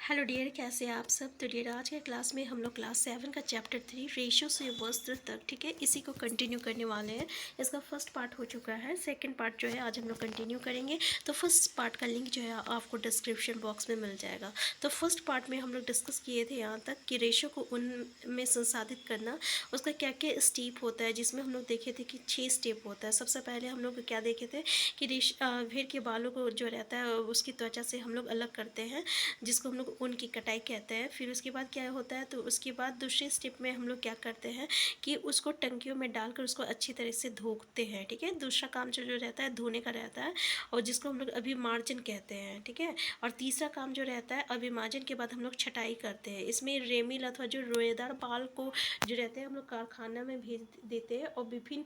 Hello dear, कैसे हैं आप सब। तो डियर, आज के क्लास में हम लोग क्लास 7 का चैप्टर 3 रेशो से वस्त्र तक, ठीक है, इसी को कंटिन्यू करने वाले हैं। इसका फर्स्ट पार्ट हो चुका है, सेकंड पार्ट जो है आज हम लोग कंटिन्यू करेंगे। तो फर्स्ट पार्ट का लिंक जो है आपको डिस्क्रिप्शन बॉक्स में मिल जाएगा। तो फर्स्ट पार्ट में हम लोग डिस्कस किए थे यहाँ तक कि रेशो को उनमें संसाधित करना, उसका क्या क्या स्टेप होता है, जिसमें हम लोग देखे थे कि 6 स्टेप होता है। सबसे पहले हम लोग क्या देखे थे कि भेड़ के बालों को जो रहता है उसकी त्वचा से हम लोग अलग करते हैं, जिसको हम लोग ऊन की कटाई कहते हैं। फिर उसके बाद क्या होता है, तो उसके बाद दूसरे स्टेप में हम लोग क्या करते हैं कि उसको टंकियों में डालकर उसको अच्छी तरह से धोते हैं, ठीक है। दूसरा काम जो रहता है धोने का रहता है, और जिसको हम लोग अभिमार्जन कहते हैं, ठीक है। और तीसरा काम जो रहता है अभिमार्जन के बाद हम लोग छटाई करते हैं। इसमें रेमिल अथवा जो रोएदार बाल को जो रहते हैं हम लोग कारखाना में भेज देते हैं, और विभिन्न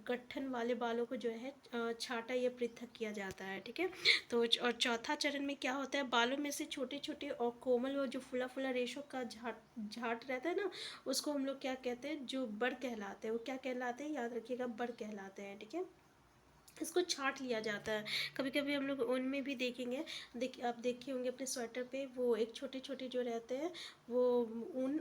गठन वाले बालों को जो है छाटा या पृथक किया जाता है, ठीक है। तो और चौथा चरण में क्या होता है, बालों में से छोटे छोटे और कोमल और जो फुला फुला रेशों का झाट रहता है ना, उसको हम लोग क्या कहते हैं, जो बड़ कहलाते हैं। वो क्या कहलाते हैं, याद रखिएगा, बड़ कहलाते हैं, ठीक है। इसको छाट लिया जाता है। कभी कभी हम लोग ऊन में भी देखेंगे, आप देखे होंगे अपने स्वेटर पे, वो एक छोटे छोटे जो रहते हैं वो ऊन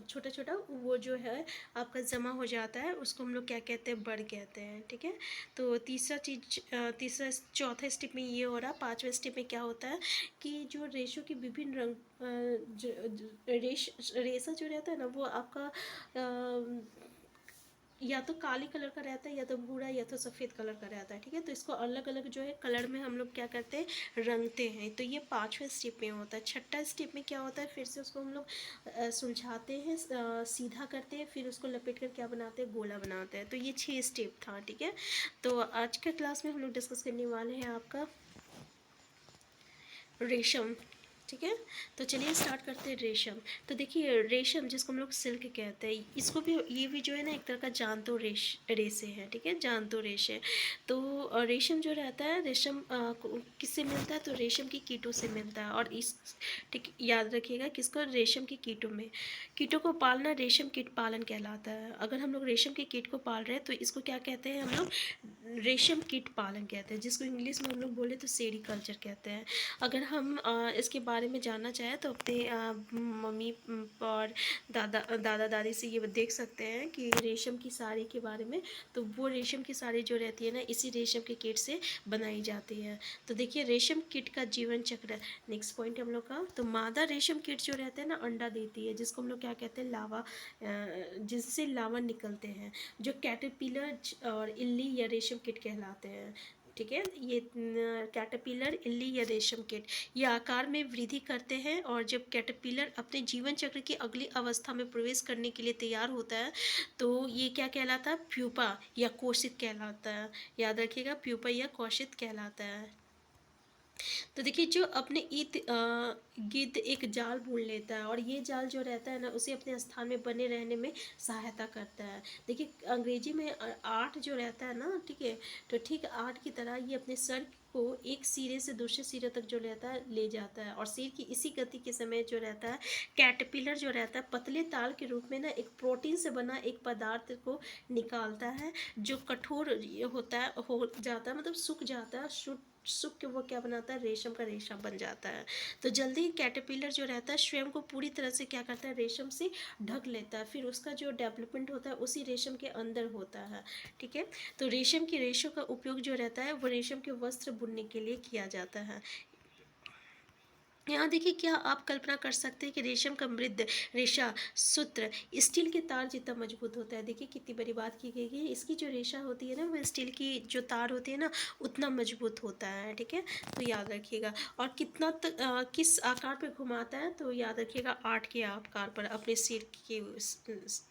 छोटा छोटा वो जो है आपका जमा हो जाता है, उसको हम लोग क्या कहते हैं, बड़ कहते हैं, ठीक है। तो तीसरा चौथा स्टेप में ये हो रहा। पांचवें स्टेप में क्या होता है कि जो रेशों के विभिन्न रंग रेशा जो रहता है ना, वो आपका या तो काली कलर का रहता है, या तो भूरा, या तो सफ़ेद कलर का रहता है, ठीक है। तो इसको अलग अलग जो है कलर में हम लोग क्या करते हैं, रंगते हैं। तो ये पांचवें स्टेप में होता है। छठा स्टेप में क्या होता है, फिर से उसको हम लोग सुलझाते हैं, सीधा करते हैं, फिर उसको लपेट कर क्या बनाते हैं, गोला बनाते हैं। तो ये 6 स्टेप था, ठीक है। तो आज के क्लास में हम लोग डिस्कस करने वाले हैं आपका रेशम, ठीक है। तो चलिए स्टार्ट करते हैं रेशम। तो देखिए, रेशम जिसको हम लोग सिल्क कहते हैं, इसको भी, ये भी जो है ना एक तरह का जानतो रेशे है, ठीक है, जानतो रेशे। तो रेशम जो रहता है, रेशम किससे मिलता है, तो रेशम की कीटों से मिलता है। और इस, ठीक, याद रखिएगा किसको, रेशम की कीटों में। कीटों को पालना रेशम कीट पालन कहलाता है। अगर हम लोग रेशम के कीट को पाल रहे हैं तो इसको क्या कहते हैं, हम लोग रेशम कीट पालन कहते हैं, जिसको इंग्लिश में हम लोग बोले तो सेरीकल्चर कहते हैं। अगर हम इसके बारे में जानना चाहें तो अपने मम्मी और दादा दादी से ये देख सकते हैं कि रेशम की साड़ी के बारे में। तो वो रेशम की साड़ी जो रहती है ना, इसी रेशम के कीट से बनाई जाती है। तो देखिए, रेशम कीट का जीवन चक्र, नेक्स्ट पॉइंट हम लोग का। तो मादा रेशम कीट जो रहते हैं ना, अंडा देती है, जिसको हम लोग क्या कहते हैं, लावा, जिससे लावा निकलते हैं, जो कैटरपिलर और इल्ली या रेशम कीट कहलाते हैं, ठीक है। ये कैटरपिलर, इल्ली या रेशम कीट, ये आकार में वृद्धि करते हैं, और जब कैटरपिलर अपने जीवन चक्र की अगली अवस्था में प्रवेश करने के लिए तैयार होता है, तो ये क्या कहलाता है, प्यूपा या कोशित कहलाता है। याद रखिएगा, प्यूपा या कोशित कहलाता है। तो देखिए, जो अपने गिद्ध एक जाल बुन लेता है, और ये जाल जो रहता है ना, उसे अपने स्थान में बने रहने में सहायता करता है। देखिए, अंग्रेजी में आर्ट जो रहता है ना, ठीक है, तो ठीक आर्ट की तरह ये अपने सर को एक सिरे से दूसरे सिरे तक जो रहता है ले जाता है, और सिर की इसी गति के समय जो रहता है, कैटरपिलर जो रहता है पतले ताल के रूप में ना एक प्रोटीन से बना एक पदार्थ को निकालता है, जो कठोर होता है, हो जाता है, मतलब सूख जाता है, सूख के वो क्या बनाता है, रेशम का रेशा बन जाता है। तो जल्दी कैटरपिलर जो रहता है स्वयं को पूरी तरह से क्या करता है, रेशम से ढक लेता है। फिर उसका जो डेवलपमेंट होता है उसी रेशम के अंदर होता है, ठीक है। तो रेशम की रेशों का उपयोग जो रहता है वो रेशम के वस्त्र बुनने के लिए किया जाता है। यहाँ देखिए, क्या आप कल्पना कर सकते हैं कि रेशम का मृद रेशा सूत्र स्टील के तार जितना मजबूत होता है। देखिए कितनी बड़ी बात की गई है, इसकी जो रेशा होती है ना, वो स्टील की जो तार होती है ना, उतना मजबूत होता है, ठीक है। तो याद रखिएगा। और किस आकार पे घुमाता है, तो याद रखिएगा 8 के आकार पर अपने सिर के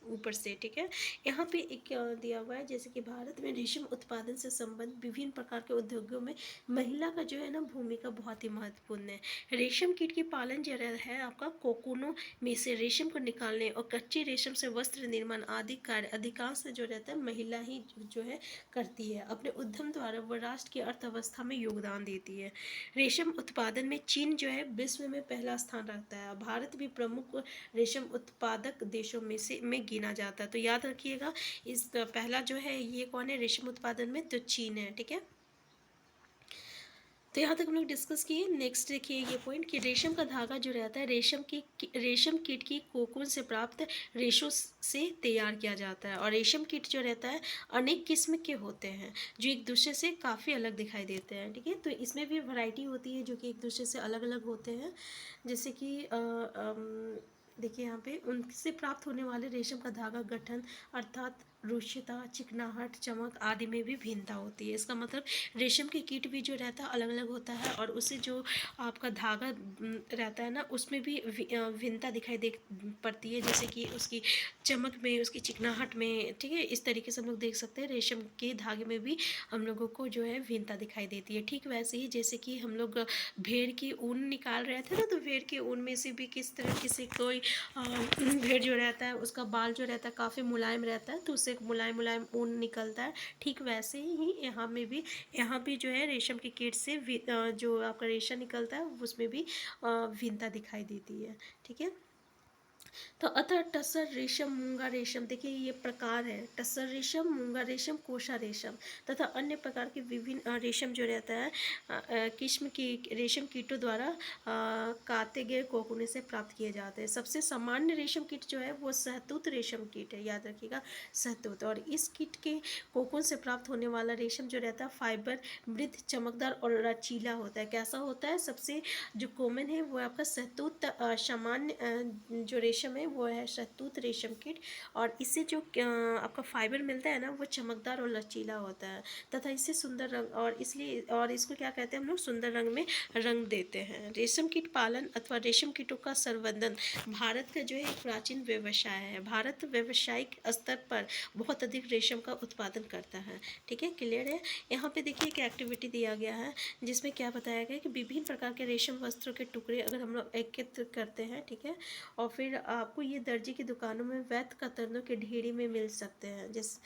ऊपर से, ठीक है। यहाँ पे एक दिया हुआ है, जैसे कि भारत में रेशम उत्पादन से संबंध विभिन्न प्रकार के उद्योगों में महिला का जो है ना भूमिका बहुत ही महत्वपूर्ण है। रेशम कीट की पालन जो है आपका कोकूनों में से रेशम को निकालने और कच्चे रेशम से वस्त्र निर्माण आदि कार्य अधिकांश जो रहता है महिला ही जो है करती है। अपने उद्यम द्वारा वह राष्ट्र की अर्थव्यवस्था में योगदान देती है। रेशम उत्पादन में चीन जो है विश्व में पहला स्थान रखता है। भारत भी प्रमुख रेशम उत्पादक देशों में गिना जाता है। तो याद रखिएगा, इस पहला जो है ये कौन है रेशम उत्पादन में, तो चीन है, ठीक है। तो यहाँ तक हम लोग डिस्कस किए। नेक्स्ट देखिए ये पॉइंट कि रेशम का धागा जो रहता है रेशम कीट की कोकून से प्राप्त रेशों से तैयार किया जाता है। और रेशम कीट जो रहता है अनेक किस्म के होते हैं जो एक दूसरे से काफ़ी अलग दिखाई देते हैं, ठीक है। तो इसमें भी वैरायटी होती है जो कि एक दूसरे से अलग अलग होते हैं। जैसे कि देखिए यहाँ पे उनसे प्राप्त होने वाले रेशम का धागा गठन अर्थात रुक्षता, चिकनाहट, चमक आदि में भी भिन्नता होती है। इसका मतलब रेशम के कीट भी जो रहता है अलग अलग होता है, और उससे जो आपका धागा रहता है ना उसमें भी भिन्नता दिखाई दे पड़ती है। जैसे कि उसकी चमक में, उसकी चिकनाहट में, ठीक है। इस तरीके से हम लोग देख सकते हैं रेशम के धागे में भी हम लोगों को जो है भिन्नता दिखाई देती है। ठीक वैसे ही जैसे कि हम लोग भेड़ की ऊन निकाल रहे थे ना, तो भेड़ की ऊन में से भी किस तरीके से कोई भेड़ जो रहता है उसका बाल जो रहता है काफ़ी मुलायम रहता है, तो उससे मुलायम मुलायम ऊन निकलता है। ठीक वैसे ही यहाँ भी जो है रेशम के कीट से जो आपका रेशा निकलता है उसमें भी भिन्नता दिखाई देती है, ठीक है। तो अतः टसर रेशम, मूंगा रेशम, देखिए ये प्रकार है। टसर रेशम, मूंगा रेशम, कोशा रेशम तथा अन्य प्रकार के विभिन्न रेशम जो रहता है किस्म की रेशम कीटों द्वारा काते गए कोकुने से प्राप्त किए जाते हैं। सबसे सामान्य रेशम कीट जो है वो सहतूत रेशम कीट है, याद रखिएगा सहतूत। और इस कीट के कोकून से प्राप्त होने वाला रेशम जो रहता है फाइबर मृद, चमकदार और लचीला होता है। कैसा होता है? सबसे जो कॉमन है वो आपका सहतूत सामान्य जो रेशम है वो है सहतूत रेशम कीट। और इससे जो आपका फाइबर मिलता है ना वो चमकदार और लचीला होता है तथा इससे सुंदर रंग, और इसलिए और इसको क्या कहते हैं हम लोग, सुंदर रंग में रंग देते हैं। रेशम कीट पालन अथवा रेशम कीटों का संवर्धन भारत का जो है एक प्राचीन व्यवसाय है। भारत व्यावसायिक स्तर पर बहुत अधिक रेशम का उत्पादन करता है, ठीक है, क्लियर है। यहाँ पे देखिए एक एक्टिविटी दिया गया है जिसमें क्या बताया गया है कि विभिन्न प्रकार के रेशम वस्त्रों के टुकड़े अगर हम लोग एकत्र करते हैं, ठीक है, और फिर आपको ये दर्जी की दुकानों में वैध कतरनों के ढेरी में मिल सकते हैं। जिस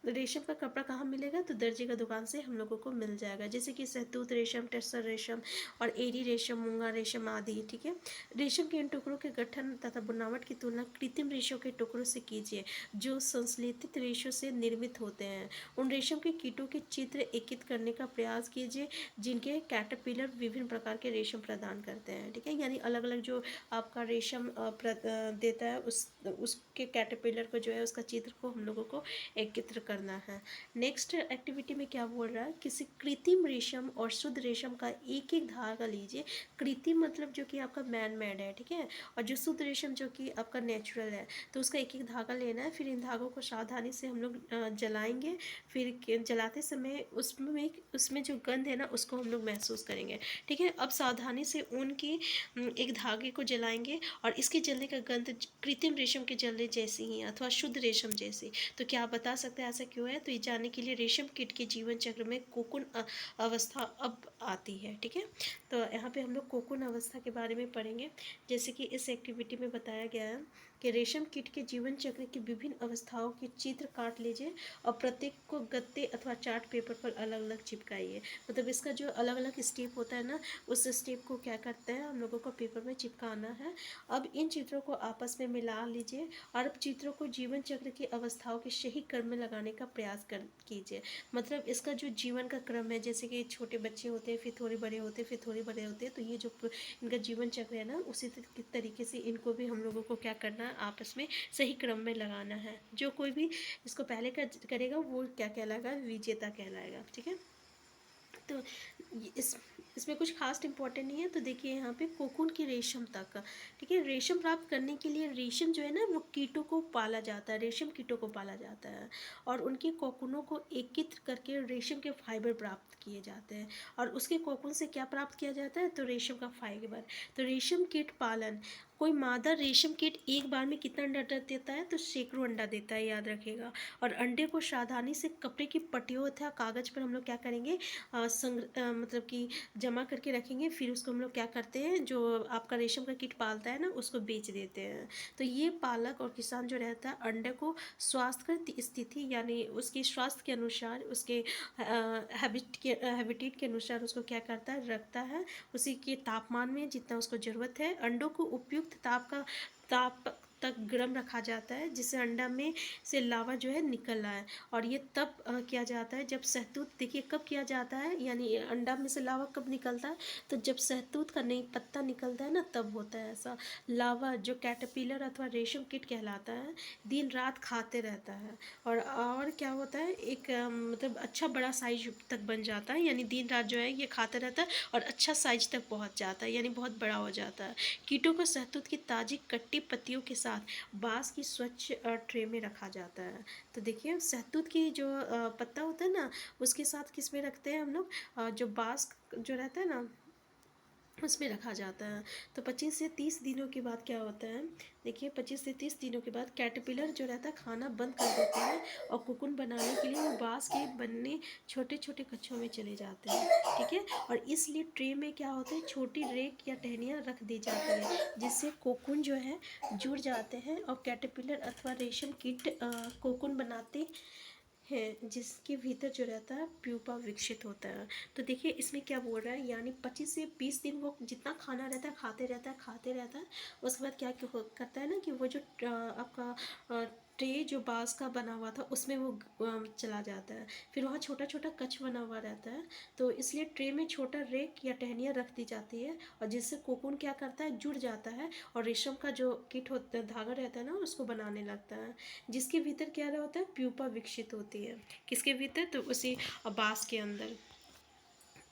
रेशम का कपड़ा कहाँ मिलेगा? तो दर्जी का दुकान से हम लोगों को मिल जाएगा। जैसे कि सहतूत रेशम, टसर रेशम और एरी रेशम, मूंगा रेशम आदि, ठीक है। रेशम के इन टुकड़ों के गठन तथा बनावट की तुलना कृत्रिम रेशों के टुकड़ों से कीजिए जो संश्लेषित रेशों से निर्मित होते हैं। उन रेशम के कीटों के चित्र एकित करने का प्रयास कीजिए जिनके कैटरपिलर विभिन्न प्रकार के रेशम प्रदान करते हैं, ठीक है। यानी अलग अलग जो आपका रेशम देता है उसके कैटरपिलर को जो है उसका चित्र को हम लोगों को एकत्र करना है। नेक्स्ट एक्टिविटी में क्या बोल रहा है, किसी कृत्रिम रेशम और शुद्ध रेशम का एक एक धागा लीजिए। कृत्रिम मतलब जो कि आपका मैन मेड है, ठीक है, और जो शुद्ध रेशम जो कि आपका नेचुरल है, तो उसका एक एक धागा लेना है। फिर इन धागों को सावधानी से हम लोग जलाएंगे। फिर जलाते समय उसमें जो गंध है ना उसको हम लोग महसूस करेंगे, ठीक है। अब सावधानी से ऊन की एक धागे को जलाएंगे और इसके जलने का गंध कृत्रिम रेशम के जलने जैसी ही अथवा शुद्ध रेशम जैसी। तो क्या आप बता सकते हैं ऐसा क्यों है? तो ये जानने के लिए रेशम कीट के जीवन चक्र में कोकून अवस्था अब आती है, ठीक है। तो यहाँ पे हम लोग कोकून अवस्था के बारे में पढ़ेंगे। जैसे कि इस एक्टिविटी में बताया गया है कि रेशम कीट के जीवन चक्र की विभिन्न अवस्थाओं के चित्र काट लीजिए और प्रत्येक को गत्ते अथवा चार्ट पेपर पर अलग अलग चिपकाइए। मतलब इसका जो अलग अलग स्टेप होता है ना उस स्टेप को क्या करते हैं हम लोगों को पेपर में चिपकाना है। अब इन चित्रों को आपस में मिला लीजिए और अब चित्रों को जीवन चक्र की अवस्थाओं के सही क्रम में लगाने का प्रयास कीजिए। मतलब इसका जो जीवन का क्रम है, जैसे कि छोटे बच्चे होते हैं, फिर थोड़े बड़े होते हैं, फिर थोड़े बड़े होते हैं, तो ये जो इनका जीवन चक्र है ना उसी तरीके से इनको भी हम लोगों को क्या करना है, आपस में सही क्रम में लगाना है। जो कोई भी इसको पहले करेगा वो क्या कहलाएगा, विजेता कहलाएगा, ठीक है। तो इसमें कुछ खास इंपॉर्टेंट नहीं है। तो देखिए यहाँ पे कोकून की रेशम तक, ठीक है, रेशम प्राप्त करने के लिए रेशम जो है ना वो कीटों को पाला जाता है, रेशम कीटों को पाला जाता है और उनके कोकूनों को एकत्र करके रेशम के फाइबर प्राप्त किए जाते हैं। और उसके कोकून से क्या प्राप्त किया जाता है? तो रेशम का फाइबर। तो रेशम कीट पालन, कोई मादा रेशम कीट एक बार में कितना अंडा देता है? तो सैकड़ों अंडा देता है, याद रखेगा। और अंडे को सावधानी से कपड़े की पट्टियों तथा कागज पर हम लोग क्या करेंगे, मतलब कि जमा करके रखेंगे। फिर उसको हम लोग क्या करते हैं, जो आपका रेशम का कीट पालता है ना उसको बेच देते हैं। तो ये पालक और किसान जो रहता है अंडे को स्वास्थ्य स्थिति यानी उसके स्वास्थ्य के अनुसार, उसके हैबिटेट के अनुसार उसको क्या करता है, रखता है। उसी के तापमान में जितना उसको ज़रूरत है। अंडों को उपयुक्त ताप तक गर्म रखा जाता है, जिससे अंडा में से लावा जो है निकल रहा है। और ये तब किया जाता है जब शहतूत, देखिए कब किया जाता है, यानी अंडा में से लावा कब निकलता है, तो जब शहतूत का नई पत्ता निकलता है ना, तब होता है ऐसा। लावा जो कैटरपिलर अथवा रेशम कीट कहलाता है, दिन रात खाते रहता है। और क्या होता है, एक मतलब अच्छा बड़ा साइज तक बन जाता है, यानी दिन रात जो है ये खाता रहता है और अच्छा साइज तक पहुंच जाता है, यानी बहुत बड़ा हो जाता है। कीटों को शहतूत की ताज़ी कट्टी पत्तियों के साथ बाँस की स्वच्छ ट्रे में रखा जाता है। तो देखिए शहतूत की जो पत्ता होता है ना, उसके साथ किस में रखते हैं हम लोग, जो बाँस जो रहता है ना, उसमें रखा जाता है। तो 25 से 30 दिनों के बाद क्या होता है, देखिए 25 से 30 दिनों के बाद कैटरपिलर जो रहता है खाना बंद कर देता है, और कोकून बनाने के लिए वो बाँस के बनने छोटे छोटे कच्छों में चले जाते हैं, ठीक है। और इसलिए ट्रे में क्या होता है, छोटी रेक या टहनियाँ रख दी जाती है, जिससे कोकून जो है जुड़ जाते हैं और कैटरपिलर अथवा रेशम कीट कोकून बनाते है, जिसके भीतर जो रहता है प्यूपा विकसित होता है। तो देखिए इसमें क्या बोल रहा है, यानी 25 से 20 दिन वो जितना खाना रहता है खाते रहता है खाते रहता है। उसके बाद क्या करता है ना, कि वो जो आपका ट्रे जो बाँस का बना हुआ था उसमें वो चला जाता है। फिर वहाँ छोटा छोटा कच बना हुआ रहता है, तो इसलिए ट्रे में छोटा रेक या टहनियाँ रख दी जाती है, और जिससे कोकून क्या करता है, जुड़ जाता है और रेशम का जो कीट होता है, धागा रहता है ना, उसको बनाने लगता है, जिसके भीतर क्या रहा होता है, प्यूपा विकसित होती है। किसके भीतर, तो उसी बाँस के अंदर।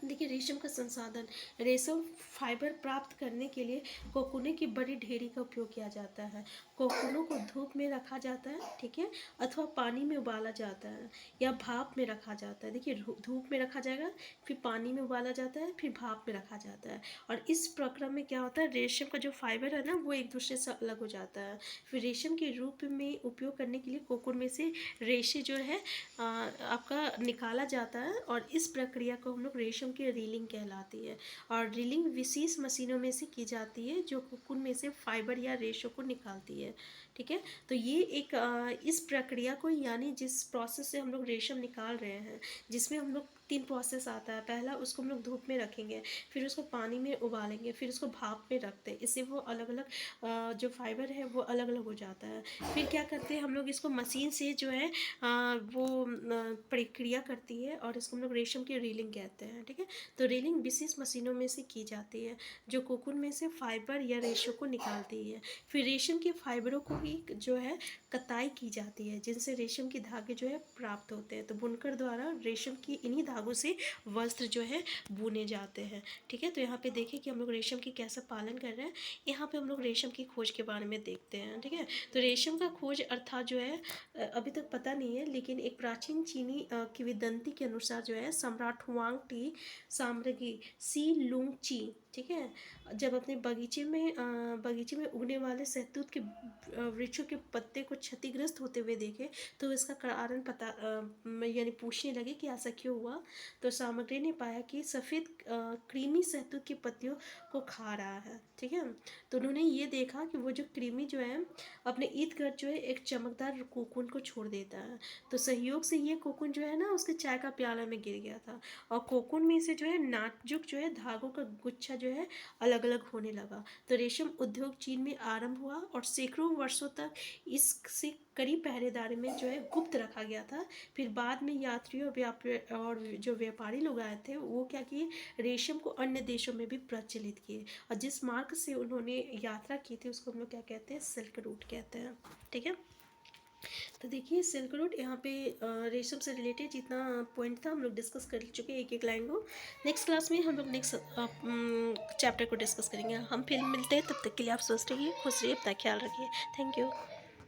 देखिए रेशम का संसाधन, रेशम फाइबर प्राप्त करने के लिए कोकूने की बड़ी ढेरी का उपयोग किया जाता है। कोकूनों को धूप में रखा जाता है, ठीक है, अथवा पानी में उबाला जाता है, या भाप में रखा जाता है। देखिए धूप में रखा जाएगा, फिर पानी में उबाला जाता है, फिर भाप में रखा जाता है। और इस प्रक्रम में क्या होता है, रेशम का जो फाइबर है ना, वो एक दूसरे से अलग हो जाता है। फिर रेशम के रूप में उपयोग करने के लिए कोकून में से रेशे जो है आपका निकाला जाता है, और इस प्रक्रिया को हम लोग रेशम की रीलिंग कहलाती है। और रीलिंग विशेष मशीनों में से की जाती है, जो कोकून में से फाइबर या रेशों को निकालती है, ठीक है। तो ये एक इस प्रक्रिया को, यानी जिस प्रोसेस से हम लोग रेशम निकाल रहे हैं, जिसमें हम लोग 3 प्रोसेस आता है। पहला, उसको हम लोग धूप में रखेंगे, फिर उसको पानी में उबालेंगे, फिर उसको भाप में रखते हैं, इससे वो अलग अलग जो फाइबर है वो अलग अलग हो जाता है। फिर क्या करते हैं हम लोग, इसको मशीन से जो है वो प्रक्रिया करती है, और इसको हम लोग रेशम की रीलिंग कहते हैं, ठीक है। तो रीलिंग विशेष मशीनों में से की जाती है, जो कोकून में से फाइबर या रेशों को निकालती है। फिर रेशम के फाइबरों को ही जो है कताई की जाती है, जिनसे रेशम के धागे जो है प्राप्त होते हैं। तो बुनकर द्वारा रेशम की इन्हीं धागों से वस्त्र जो है बुने जाते हैं, ठीक है। तो यहाँ पे देखें कि हम लोग रेशम की कैसा पालन कर रहे हैं। यहाँ पे हम लोग रेशम की खोज के बारे में देखते हैं, ठीक है। तो रेशम का खोज अर्थात जो है अभी तक पता नहीं है, लेकिन एक प्राचीन चीनी किंवदंती के अनुसार जो है, सम्राट हुआंग टी साम्राज्ञी सी लुंग ची, ठीक है, जब अपने बगीचे में उगने वाले शहतूत के वृक्षों के पत्ते को क्षतिग्रस्त होते हुए देखे, तो इसका कारण पता यानी पूछने लगे कि ऐसा क्यों हुआ। तो सामग्री ने पाया कि सफ़ेद क्रीमी शहतूत की पत्तियों को खा रहा है, ठीक है। तो उन्होंने ये देखा कि वो जो कृमि जो है अपने इर्द गिर्द जो है एक चमकदार कोकून को छोड़ देता है। तो सहयोग से ये कोकून जो है ना, उसके चाय का प्याला में गिर गया था, और कोकून में से जो है नाजुक जो है धागों का गुच्छा जो है अलग अलग होने लगा। तो रेशम उद्योग चीन में आरंभ हुआ, और सैकड़ों वर्षों तक इससे कड़ी पहरेदारी में जो है गुप्त रखा गया था। फिर बाद में यात्रियों और जो व्यापारी लोग आए थे, वो क्या किए, रेशम को अन्य देशों में भी प्रचलित किए, और जिस मार्ग से उन्होंने यात्रा की थी उसको हम लोग क्या कहते हैं, सिल्क रूट कहते हैं, ठीक है। तो देखिए सिल्क रूट, यहाँ पे रेशम से रिलेटेड जितना पॉइंट था हम लोग डिस्कस कर चुके हैं, एक एक लाइन को। नेक्स्ट क्लास में हम लोग नेक्स्ट चैप्टर को डिस्कस करेंगे। हम फिर मिलते हैं, तब तक के लिए आप स्वस्थ रहिए, खुश रहिए, अपना ख्याल रखिए। Thank you.